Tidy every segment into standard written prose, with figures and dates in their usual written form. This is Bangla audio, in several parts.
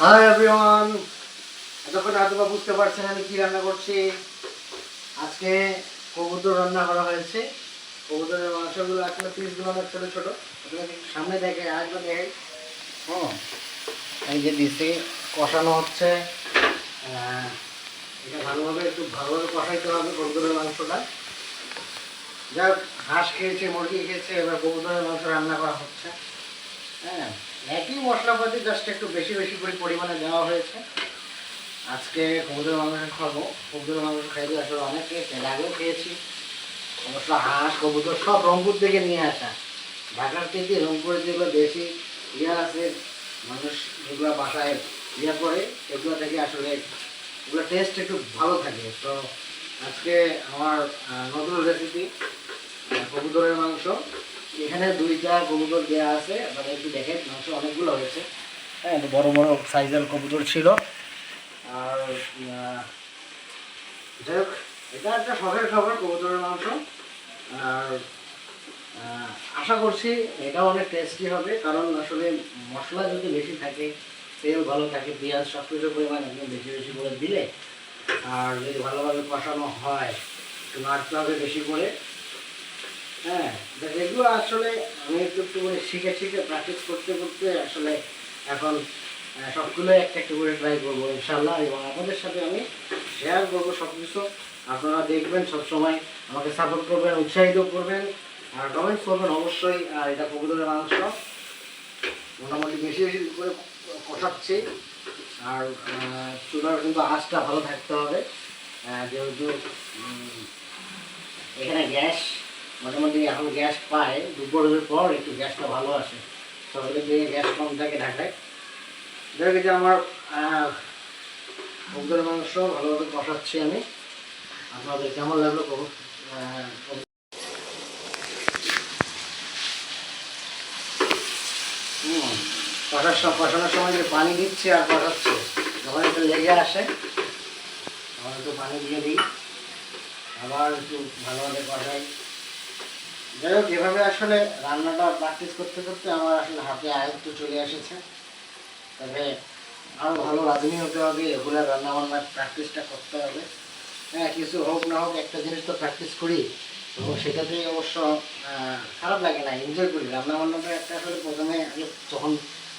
হাই এভরিওয়ান, এতক্ষণ হয়তো বুঝতে পারছেন আমি কি রান্না করছি। আজকে কবুতর রান্না করা হয়েছে। কবুতরের মাংসগুলো আসলে পিসগুলো অনেক ছোটো ছোটো, সামনে দেখে আরেকবার দেখে। এই যে দিছি কষানো হচ্ছে। এটা ভালোভাবে একটু ভালোভাবে কষাইতে হবে কবুতরের মাংসটা। যাক, হাঁস খেয়েছে, মুরগি খেয়েছে, এবার কবুতরের মাংস রান্না করা হচ্ছে। হ্যাঁ, একই মশলাপাতি জাস্ট একটু বেশি বেশি করে পরিমাণে দেওয়া হয়েছে। আজকে কবুতরের মাংস খাবো। কবুতরের মাংস খাইতে আসলে অনেকে আগেও খেয়েছি। অবশ্য হাঁস কবুতর সব রংপুর থেকে নিয়ে আসা। ঢাকার থেকে রংপুরে যেগুলো দেশি ইয়ে আছে, মানুষ যেগুলো বাসায় ইয়ে করে, এগুলো থেকে আসলে এগুলো টেস্ট একটু ভালো থাকে। তো আজকে আমার নতুন রেসিপি কবুতরের মাংস। এখানে দুইটা কবুতর দেওয়া আছে, আপনারা একটু দেখেন। মাংস অনেকগুলো হয়েছে। হ্যাঁ, বড় বড় সাইজের কবুতর ছিল। আর যাই হোক, এটা একটা শখের খাবার কবুতরের মাংস। আর আশা করছি এটাও অনেক টেস্টি হবে, কারণ আসলে মশলা যদি বেশি থাকে, তেল ভালো থাকে, পেঁয়াজ সব কিছুর পরিমাণ একদম বেশি বেশি করে দিলে, আর যদি ভালোভাবে কষানো হয়, একটু নাড়তে হবে বেশি করে। হ্যাঁ, এগুলো আসলে আমি একটু একটু করে শিখে শিখে প্র্যাকটিস করতে করতে আসলে এখন সবগুলো একটা একটু করে ট্রাই করবো ইনশাল্লাহ, এবং আপনাদের সাথে আমি শেয়ার করবো সব কিছু। আপনারা দেখবেন, সবসময় আমাকে সাপোর্ট করবেন, উৎসাহিত করবেন, আর কমেন্টস করবেন অবশ্যই। আর এটা কবুতরের মাংস মোটামুটি বেশি বেশি করে কষাচ্ছি। আর চুলার কিন্তু আঁচটা ভালো থাকতে হবে, যেহেতু এখানে গ্যাস মোটামুটি এখন গ্যাস পায় দুপুরের পর একটু গ্যাসটা ভালো আসে। সকালের দিকে গ্যাস কম থাকে ঢাকায়। দেখো যে আমার কবুতরের মাংস ভালোভাবে কষাচ্ছি আমি। আপনাদের কেমন লাগলো কষানোর সময় যে পানি দিচ্ছি আর কষাচ্ছি, যখন একটু লেগে আসে তখন একটু পানি দিয়ে দিই, আবার একটু ভালোভাবে কষাই। যাই হোক, এভাবে আসলে রান্নাটা প্র্যাকটিস করতে করতে আমার আসলে হাতে আয়ত্ত চলে এসেছে। তবে আরও ভালো রাঁধুনি হতে হবে, এগুলো রান্নাবান্নার প্র্যাকটিসটা করতে হবে। হ্যাঁ, কিছু হোক না হোক একটা জিনিস তো প্র্যাকটিস করি, এবং সেটাতেই অবশ্য খারাপ লাগে না, এনজয় করি। রান্নাবান্নাটা একটা আসলে প্রথমে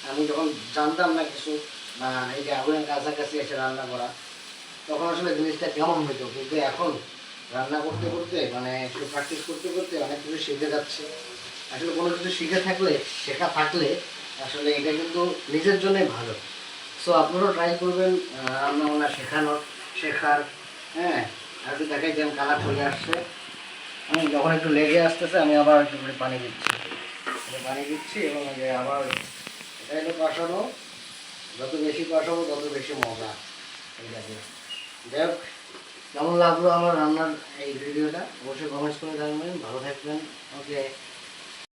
আমি যখন জানতাম না কিছু, বা এই যে আগুনের কাছাকাছি এসে রান্না করা, তখন আসলে জিনিসটা কেমন হইতো। কিন্তু এখন রান্না করতে করতে মানে একটু প্র্যাকটিস করতে করতে অনেক কিছু শিখে যাচ্ছে। আসলে কোনো কিছু শেখা থাকলে আসলে এটা কিন্তু নিজের জন্যই ভালো। সো আপনারাও ট্রাই করবেন রান্নাবান্না শেখার। হ্যাঁ, আর একটু দেখাই যেমন কালার চলে আসছে। আমি যখন একটু লেগে আসতেছে আমি আবার একটু করে পানি দিচ্ছি এবং আবার এটা একটু কষানো। যত বেশি কষাবো তত বেশি মজা। ঠিক আছে, যাই হোক, কেমন লাগলো আমার রান্নার এই ভিডিওটা অবশ্যই কমেন্টস করে জানাবেন। ভালো থাকবেন। ওকে।